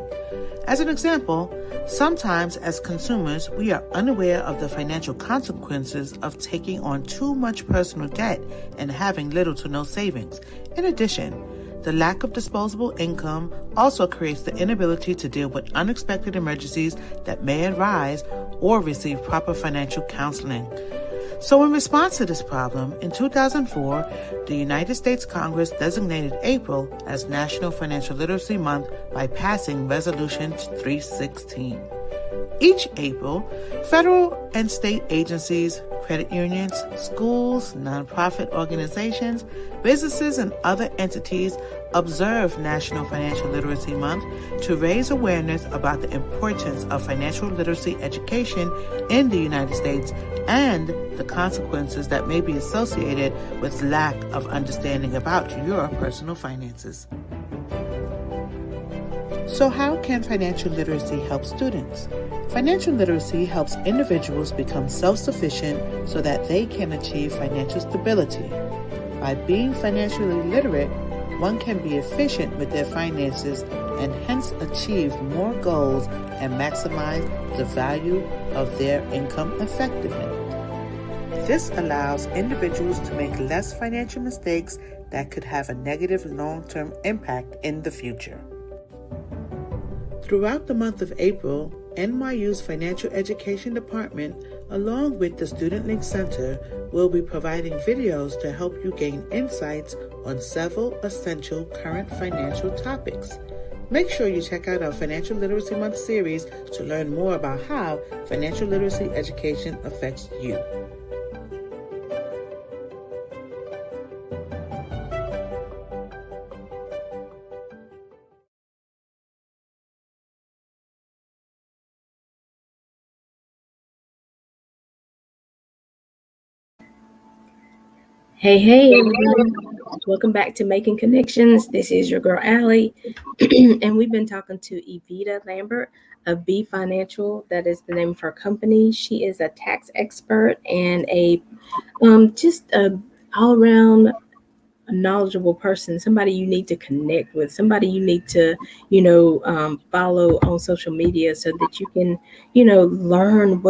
As an example, sometimes as consumers, we are unaware of the financial consequences of taking on too much personal debt and having little to no savings. In addition, the lack of disposable income also creates the inability to deal with unexpected emergencies that may arise or receive proper financial counseling. So in response to this problem, in 2004, the United States Congress designated April as National Financial Literacy Month by passing Resolution 316. Each April, federal and state agencies, credit unions, schools, nonprofit organizations, businesses, and other entities observe National Financial Literacy Month to raise awareness about the importance of financial literacy education in the United States and the consequences that may be associated with lack of understanding about your personal finances. So how can financial literacy help students? Financial literacy helps individuals become self-sufficient so that they can achieve financial stability. By being financially literate, one can be efficient with their finances and hence achieve more goals and maximize the value of their income effectively. This allows individuals to make less financial mistakes that could have a negative long-term impact in the future. Throughout the month of April, NYU's Financial Education Department, along with the Student Link Center, will be providing videos to help you gain insights on several essential current financial topics. Make sure you check out our Financial Literacy Month series to learn more about how financial literacy education affects you. Hey, everyone. Welcome back to Making Connections. This is your girl, Allie. And we've been talking to Evita Lambert of B Financial. That is the name of her company. She is a tax expert and a just a all around knowledgeable person, somebody you need to connect with, somebody you need to, follow on social media so that you can, learn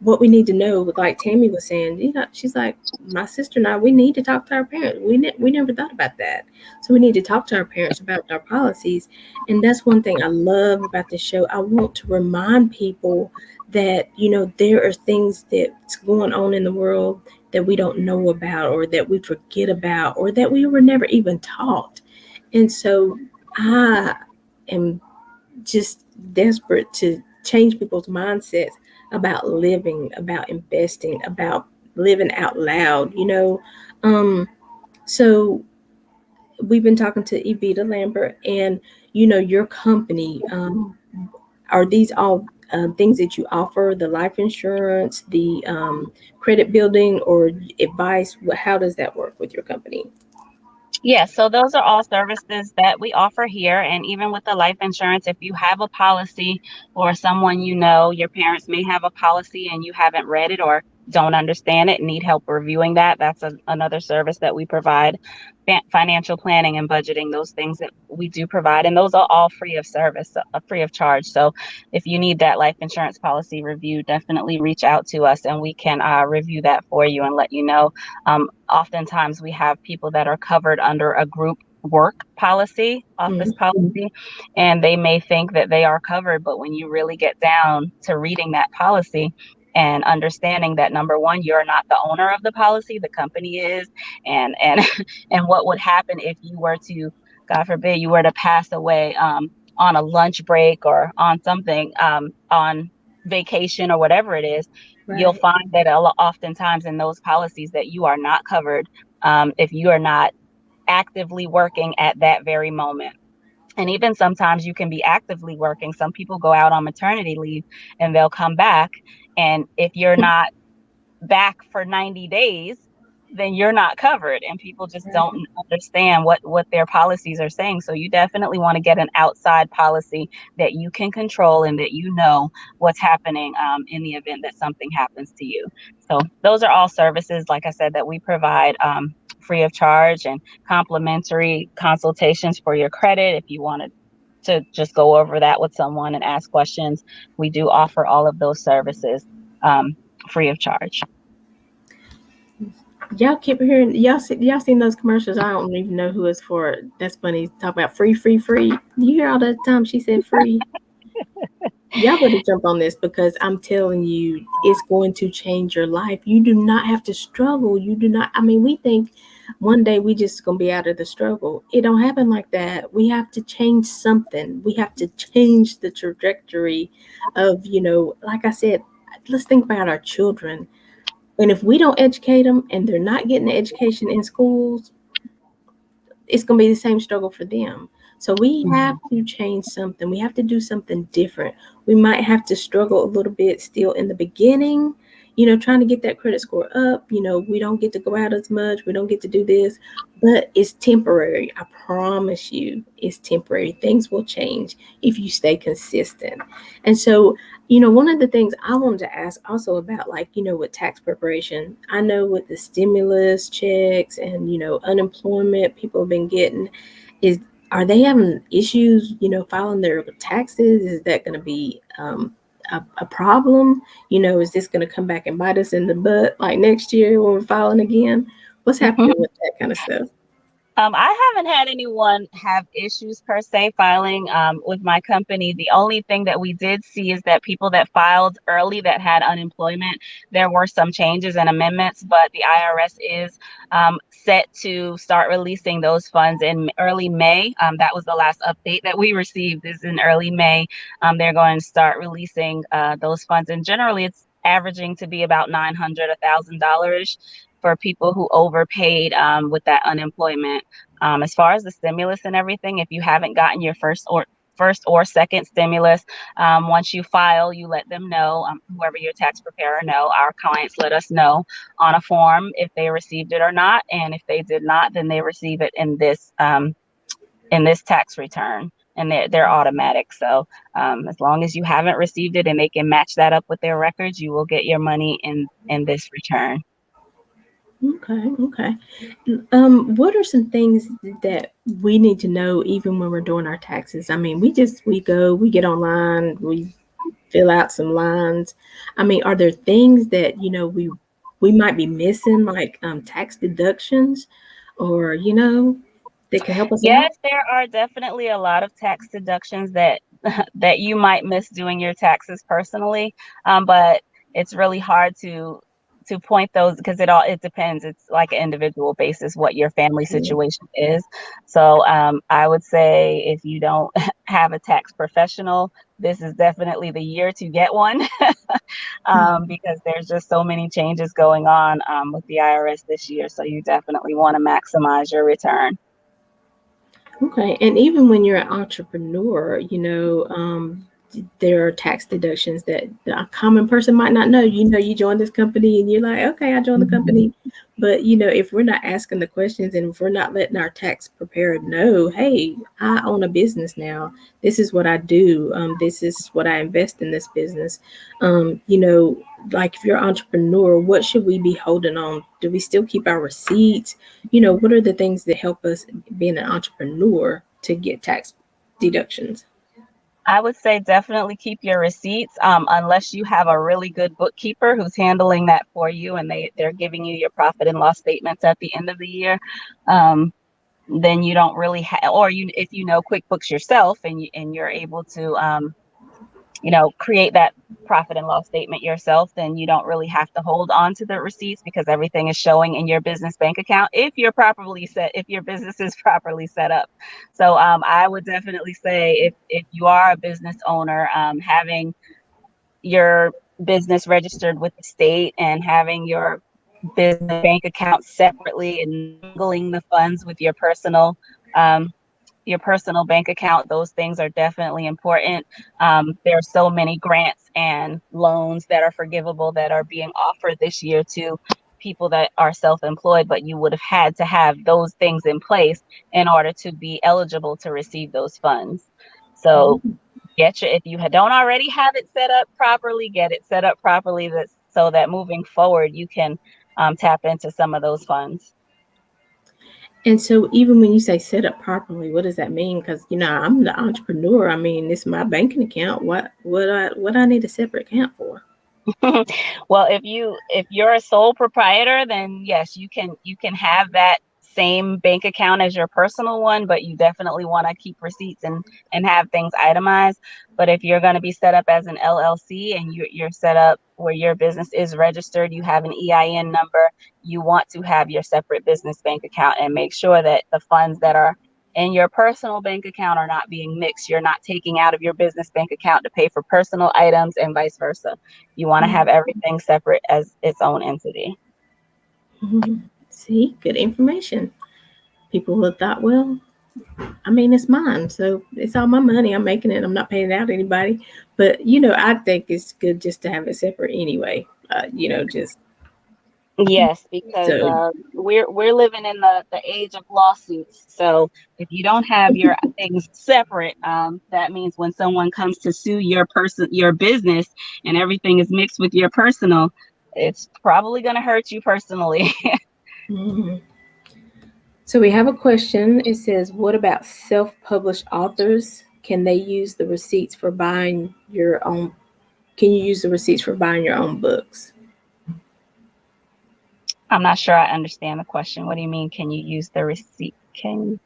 what we need to know. Like Tammy was saying, she's like, my sister and I, we need to talk to our parents. We never thought about that. So we need to talk to our parents about our policies. And that's one thing I love about this show. I want to remind people that, there are things that's going on in the world that we don't know about or that we forget about or that we were never even taught. And so I am just desperate to change people's mindsets about living, about investing, about living out loud, So we've been talking to Evita Lambert and your company. are these all things that you offer? The life insurance, the credit building, or advice? How does that work with your company? Yes, so those are all services that we offer here. And even with the life insurance, if you have a policy or someone you know, your parents may have a policy and you haven't read it or don't understand it, need help reviewing that, that's another service that we provide. Financial planning and budgeting, those things that we do provide. And those are all free of service, free of charge. So if you need that life insurance policy review, definitely reach out to us and we can review that for you and let you know. Oftentimes we have people that are covered under a group work policy, office Mm-hmm. policy, and they may think that they are covered, but when you really get down to reading that policy and understanding that, number one, you're not the owner of the policy, the company is, and and what would happen if you were to, God forbid, you were to pass away on a lunch break or on something, on vacation or whatever it is, you'll Right. find that oftentimes in those policies that you are not covered if you are not actively working at that very moment. And even sometimes you can be actively working. Some people go out on maternity leave and they'll come back. And if you're not back for 90 days, then you're not covered. And people just don't Right. understand what their policies are saying. So you definitely want to get an outside policy that you can control and that you know what's happening in the event that something happens to you. So those are all services, like I said, that we provide free of charge, and complimentary consultations for your credit if you wanted to just go over that with someone and ask questions. We do offer all of those services free of charge. Y'all keep hearing y'all seen those commercials. I don't even know who it's for. That's funny. Talk about free, free, free. You hear all the time she said free. Y'all better jump on this because I'm telling you, it's going to change your life. You do not have to struggle. You do not. I mean, we think one day we just gonna be out of the struggle. It don't happen like that. We have to change something. We have to change the trajectory of, like I said, let's think about our children. And if we don't educate them and they're not getting the education in schools, it's going to be the same struggle for them. So we have Mhm. to change something. We have to do something different. We might have to struggle a little bit still in the beginning, trying to get that credit score up. We don't get to go out as much. We don't get to do this, but it's temporary. I promise you, it's temporary. Things will change if you stay consistent. And so, one of the things I wanted to ask also about, like, with tax preparation, I know with the stimulus checks and, unemployment people have been getting, is are they having issues, filing their taxes? Is that going to be a problem? Is this going to come back and bite us in the butt like next year when we're filing again? What's happening with that kind of stuff? I haven't had anyone have issues per se filing with my company. The only thing that we did see is that people that filed early that had unemployment, there were some changes and amendments, but the IRS is set to start releasing those funds in early May. That was the last update that we received, is in early May. They're going to start releasing those funds, and generally it's averaging to be about $900, $1,000 for people who overpaid with that unemployment. As far as the stimulus and everything, if you haven't gotten your first or second stimulus, once you file, you let them know, whoever your tax preparer know. Our clients let us know on a form if they received it or not, and if they did not, then they receive it in this tax return, and they're automatic. So as long as you haven't received it and they can match that up with their records, you will get your money in this return. Okay, okay. What are some things that we need to know even when we're doing our taxes? I mean, we get online, we fill out some lines. I mean, are there things that we might be missing, like tax deductions, or that can help us out? Yes, there are definitely a lot of tax deductions that that you might miss doing your taxes personally, but it's really hard to point those because it depends. It's like an individual basis what your family Mm, situation is. So I would say if you don't have a tax professional, this is definitely the year to get one because there's just so many changes going on with the IRS this year. So you definitely want to maximize your return. okay, and even when you're an entrepreneur, there are tax deductions that a common person might not know. You join this company and you're like, okay, I joined the Mhm. company. But if we're not asking the questions and if we're not letting our tax preparer know, hey, I own a business now. This is what I do. This is what I invest in this business. Like if you're an entrepreneur, what should we be holding on? Do we still keep our receipts? What are the things that help us being an entrepreneur to get tax deductions? I would say definitely keep your receipts, unless you have a really good bookkeeper who's handling that for you and they're giving you your profit and loss statements at the end of the year. Um, then you don't really have, or if you know QuickBooks yourself and you're able to create that profit and loss statement yourself, then you don't really have to hold on to the receipts because everything is showing in your business bank account if your business is properly set up. So I would definitely say if you are a business owner, having your business registered with the state and having your business bank account separately and mingling the funds with um, your personal bank account, those things are definitely important. There are so many grants and loans that are forgivable that are being offered this year to people that are self-employed, but you would have had to have those things in place in order to be eligible to receive those funds. So if you don't already have it set up properly, get it set up properly so that moving forward you can tap into some of those funds. And so, even when you say set up properly, what does that mean? Because I'm the entrepreneur. I mean, this is my banking account. What I need a separate account for? Well, if you're a sole proprietor, then yes, you can have that same bank account as your personal one, but you definitely want to keep receipts and have things itemized. But if you're going to be set up as an LLC and you're set up where your business is registered, you have an EIN number, you want to have your separate business bank account and make sure that the funds that are in your personal bank account are not being mixed. You're not taking out of your business bank account to pay for personal items and vice versa. You want to have everything separate as its own entity. Mhm. See, good information. People would have thought, well, I mean, it's mine, so it's all my money. I'm making it. I'm not paying it out to anybody. But I think it's good just to have it separate anyway. Just Yes, because so. we're living in the age of lawsuits. So if you don't have your things separate, that means when someone comes to sue your business, and everything is mixed with your personal, it's probably going to hurt you personally. Mhm. So we have a question. It says, "What about self-published authors? Can they use the receipts for buying your own? Can you use the receipts for buying your own books?" I'm not sure I understand the question. What do you mean? Can you use the receipt? Can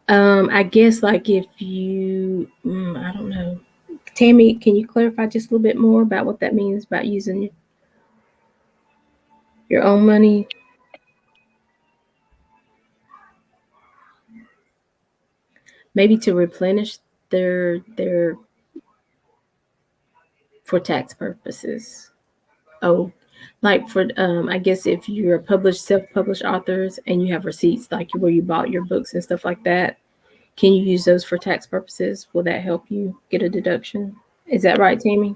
I guess like if I don't know. Tammy, can you clarify just a little bit more about what that means about using your own money? Maybe to replenish their for tax purposes. Oh, like for I guess if you're a published self-published authors and you have receipts like where you bought your books and stuff like that, can you use those for tax purposes? Will that help you get a deduction? Is that right, Tammy?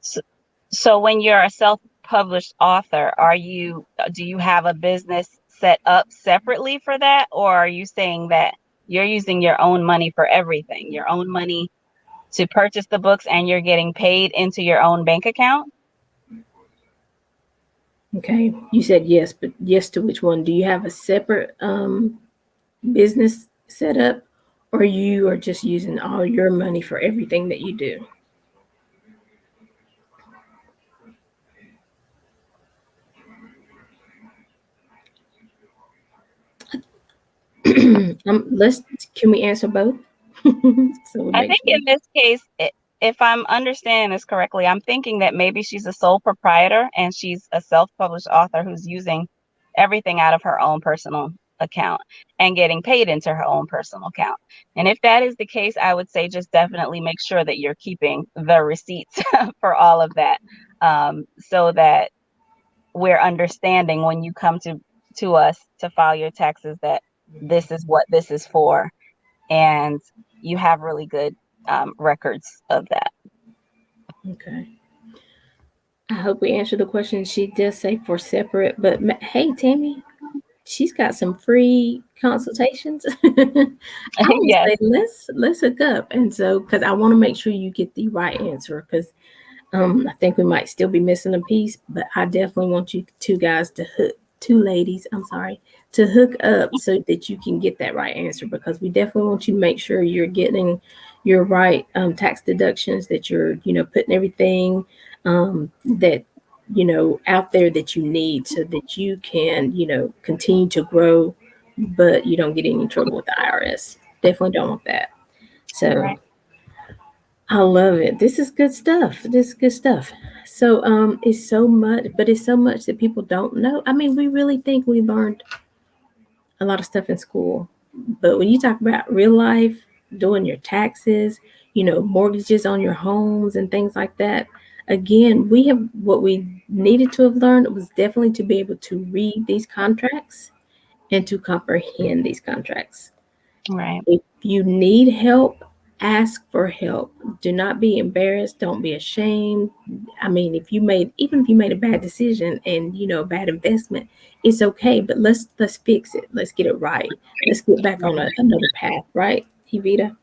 so, so when you're a self-published author, do you have a business set up separately for that, or are you saying that you're using your own money for everything, your own money to purchase the books and you're getting paid into your own bank account? Okay, you said yes, but yes to which one? Do you have a separate business set up, or you are just using all your money for everything that you do? Let's Can we answer both so we I make think sure? in this case, if I'm understanding this correctly, I'm thinking that maybe she's a sole proprietor and she's a self-published author who's using everything out of her own personal account and getting paid into her own personal account. And if that is the case, I would say just definitely make sure that you're keeping the receipts for all of that, so that we're understanding when you come to us to file your taxes that this is what this is for. and you have really good records of that. Okay. I hope we answered the question. She does say for separate, but hey, Tammy, she's got some free consultations. I would Yes. say let's hook up, and so because I want to make sure you get the right answer, because I think we might still be missing a piece, but I definitely want you two guys to hook, two ladies, I'm sorry, to hook up so that you can get that right answer, because we definitely want you to make sure you're getting your right tax deductions, that you're, putting everything that, out there that you need so that you can, continue to grow, but you don't get any trouble with the IRS. Definitely don't want that. So Right. I love it. This is good stuff. This is good stuff. So it's so much, but it's so much that people don't know. I mean, we really think we learned a lot of stuff in school, but when you talk about real life, doing your taxes, mortgages on your homes and things like that, again, we have what we needed to have learned was definitely to be able to read these contracts and to comprehend these contracts. Right. If you need help, ask for help. Do not be embarrassed. Don't be ashamed. I mean, even if you made a bad decision and a bad investment, it's okay. But let's fix it. Let's get it right. Let's get back on another path, right, Evita?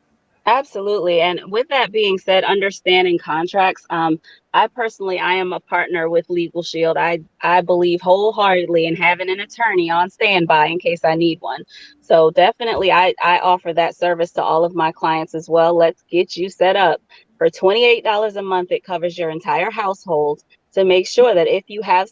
Absolutely. And with that being said, understanding contracts, I am a partner with Legal Shield. I believe wholeheartedly in having an attorney on standby in case I need one. So definitely I offer that service to all of my clients as well. Let's get you set up for $28 a month. It covers your entire household to make sure that if you have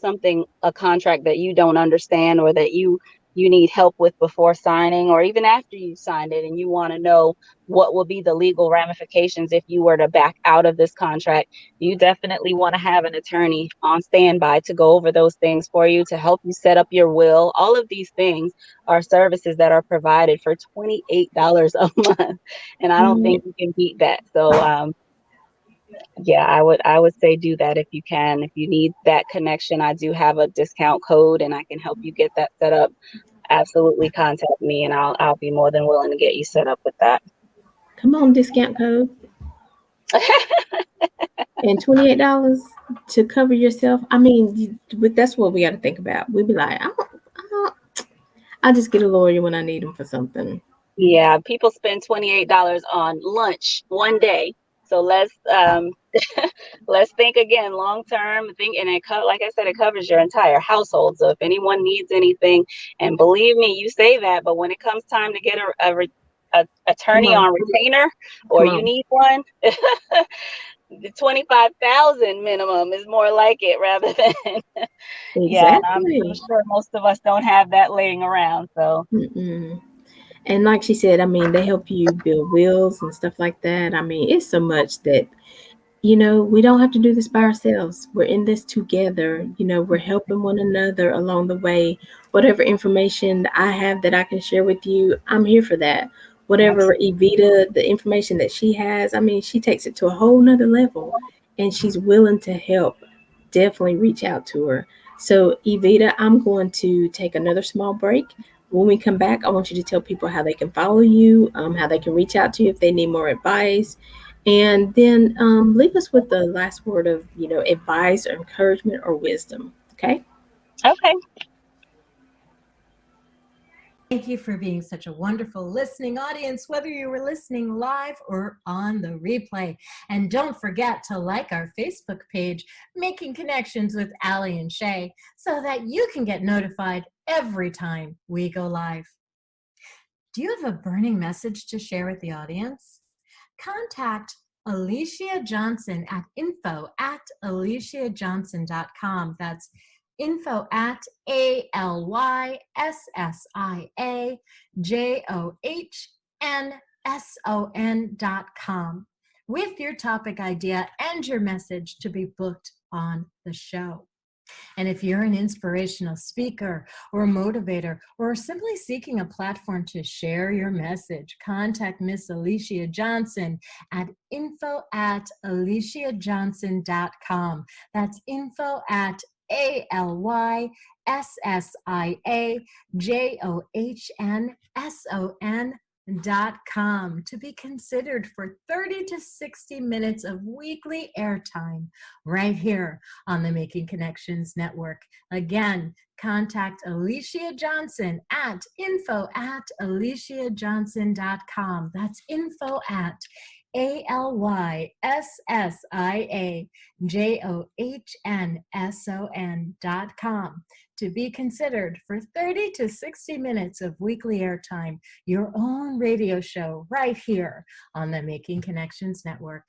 a contract that you don't understand or that you need help with before signing or even after you signed it and you want to know what will be the legal ramifications if you were to back out of this contract, you definitely want to have an attorney on standby to go over those things for you, to help you set up your will. All of these things are services that are provided for $28 a month. And I don't Mm, think you can beat that. So yeah, I would say do that if you can. If you need that connection, I do have a discount code and I can help you get that set up. Absolutely contact me and I'll be more than willing to get you set up with that. come on, discount code and $28 to cover yourself. I mean, that's what we got to think about. We'd be like, I just get a lawyer when I need them for something. Yeah, people spend $28 on lunch one day. So let's think again long term. Think and like I said, it covers your entire household. So if anyone needs anything, and believe me, you say that, but when it comes time to get a Come attorney on, on retainer, or come you on. need one, the 25,000 minimum is more like it rather than yeah. And I'm Exactly. sure most of us don't have that laying around. So Mm-mm. And like she said, I mean, they help you build wills and stuff like that. I mean, it's so much that, we don't have to do this by ourselves. We're in this together. We're helping one another along the way. Whatever information I have that I can share with you, I'm here for that. Whatever absolutely. Evita, the information that she has, I mean, she takes it to a whole nother level and she's willing to help. Definitely reach out to her. So, Evita, I'm going to take another small break. When we come back, I want you to tell people how they can follow you, how they can reach out to you if they need more advice, and then leave us with the last word of advice or encouragement or wisdom. Okay. Okay. Thank you for being such a wonderful listening audience, whether you were listening live or on the replay. And don't forget to like our Facebook page, Making Connections with Aly and Shay, so that you can get notified every time we go live. Do you have a burning message to share with the audience? Contact Alicia Johnson at info@aliciajohnson.com. That's info@ALYSSIAJOHNSON.com with your topic idea and your message to be booked on the show. And if you're an inspirational speaker or a motivator or simply seeking a platform to share your message, contact Miss Alicia Johnson at info@aliciajohnson.com. That's info@ALYSSIAJOHNSON to be considered for 30 to 60 minutes of weekly airtime right here on the Making Connections Network. Again, contact Aly Johnson at info@AlysiaJohnson.com. That's ALYSSIAJOHNSON.com to be considered for 30 to 60 minutes of weekly airtime, your own radio show right here on the Making Connections Network.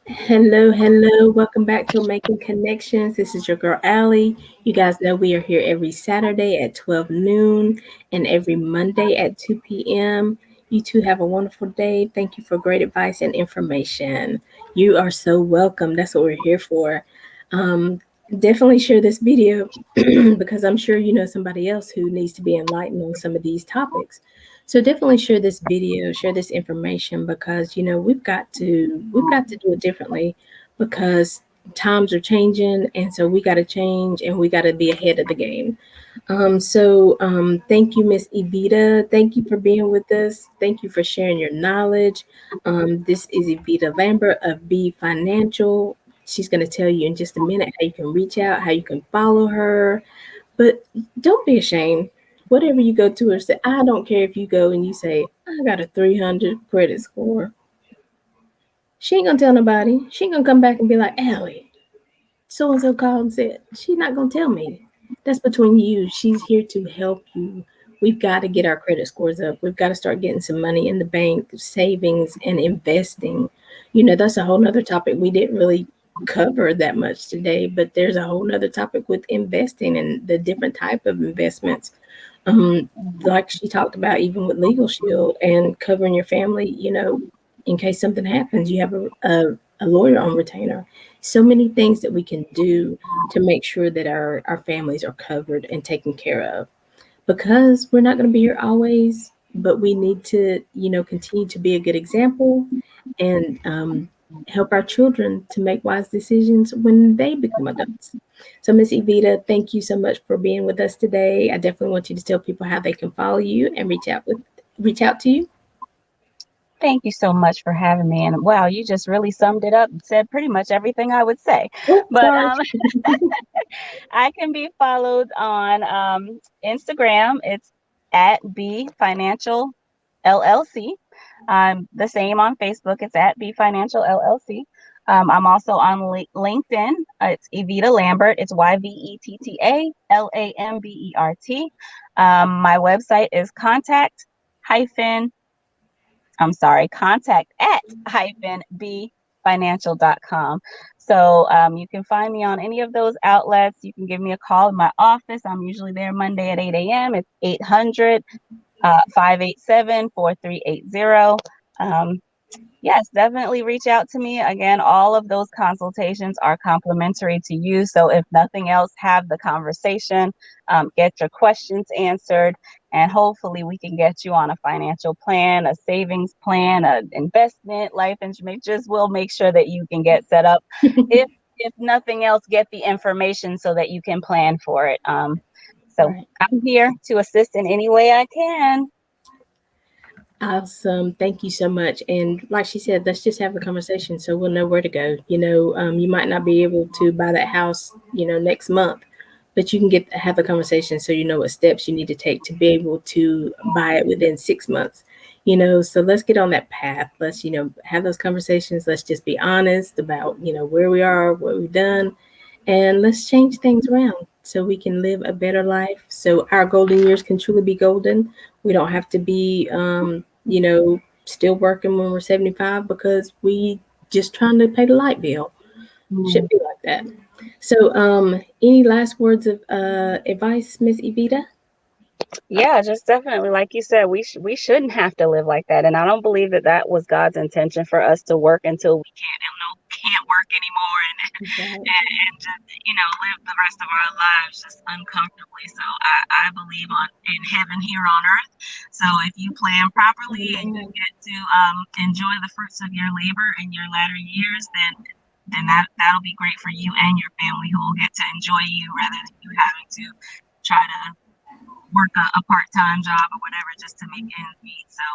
Hello. Welcome back to Making Connections. This is your girl, Aly. You guys know we are here every Saturday at 12 noon and every Monday at 2 p.m. You two have a wonderful day. Thank you for great advice and information. You are so welcome. That's what we're here for. Um, Definitely share this video because I'm sure you know somebody else who needs to be enlightened on some of these topics. So definitely share this video, share this information because we've got to do it differently because times are changing and so we got to change and we got to be ahead of the game. Thank you, Miss Evita. Thank you for being with us. Thank you for sharing your knowledge. This is Evita Lambert of B Financial. She's going to tell you in just a minute how you can reach out, how you can follow her. But don't be ashamed. Whatever you go to her, say, I don't care if you go and you say, I got a 300 credit score. She ain't gonna tell nobody. She ain't gonna come back and be like, Aly, so and so called and said, she's not gonna tell me. That's between you. She's here to help you. We've got to get our credit scores up. We've got to start getting some money in the bank, savings, and investing. That's a whole nother topic we didn't really cover that much today, but there's a whole nother topic with investing and the different type of investments. Um, like she talked about, even with Legal Shield and covering your family, in case something happens, you have a lawyer on retainer. So many things that we can do to make sure that our families are covered and taken care of because we're not going to be here always, but we need to, continue to be a good example and help our children to make wise decisions when they become adults. So, Miss Evita, thank you so much for being with us today. I definitely want you to tell people how they can follow you and reach out to you. Thank you so much for having me. And wow, you just really summed it up and said pretty much everything I would say. Oh, But sorry. I can be followed on Instagram. It's at B Financial LLC. The same on Facebook. It's at B Financial LLC. I'm also on LinkedIn. It's Evita Lambert. It's YVETTA LAMBERT. My website is contact at bfinancial.com. So you can find me on any of those outlets. You can give me a call in my office. I'm usually there Monday at 8 a.m. It's 800-587-4380. Yes, definitely reach out to me. Again, all of those consultations are complimentary to you. So if nothing else, have the conversation, get your questions answered, and hopefully we can get you on a financial plan, a savings plan, an investment, life insurance. Just will make sure that you can get set up. If nothing else, get the information so that you can plan for it. So Right. I'm here to assist in any way I can. Awesome. Thank you so much. And like she said, let's just have a conversation so we'll know where to go. You might not be able to buy that house, next month, but you can have a conversation so you know what steps you need to take to be able to buy it within 6 months. So let's get on that path. Let's, have those conversations. Let's just be honest about, where we are, what we've done, and let's change things around so we can live a better life. So our golden years can truly be golden. We don't have to be, still working when we're 75 because we just trying to pay the light bill. Should be like that. So, any last words of advice, Miss Evita? Yeah, just definitely, like you said, we shouldn't have to live like that, and I don't believe that was God's intention for us to work until we can't work anymore, and Right. just live the rest of our lives just uncomfortably. So I believe in heaven here on earth. So if you plan properly and you get to enjoy the fruits of your labor in your latter years, then that'll be great for you and your family who will get to enjoy you rather than you having to try to work a part-time job or whatever just to make ends meet. So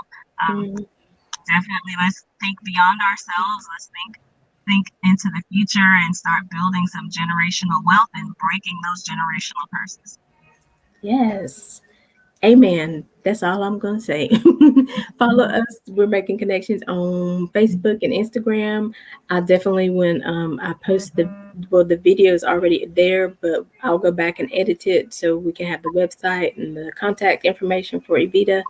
definitely let's think beyond ourselves. Let's think into the future and start building some generational wealth and breaking those generational curses. Yes. Amen. That's all I'm going to say. Follow us. We're making connections on Facebook and Instagram. I definitely, when I post the video is already there, but I'll go back and edit it so we can have the website and the contact information for Evita.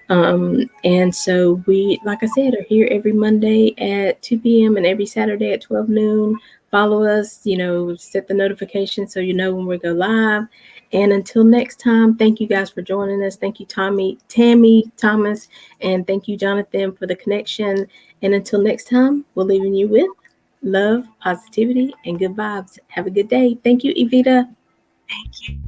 And so we, like I said, are here every Monday at 2 p.m. and every Saturday at 12 noon. Follow us, set the notification so you know when we go live. And until next time, thank you guys for joining us. Thank you, Tammy, Thomas, and thank you, Jonathan, for the connection. And until next time, we're leaving you with love, positivity, and good vibes. Have a good day. Thank you, Evita. Thank you.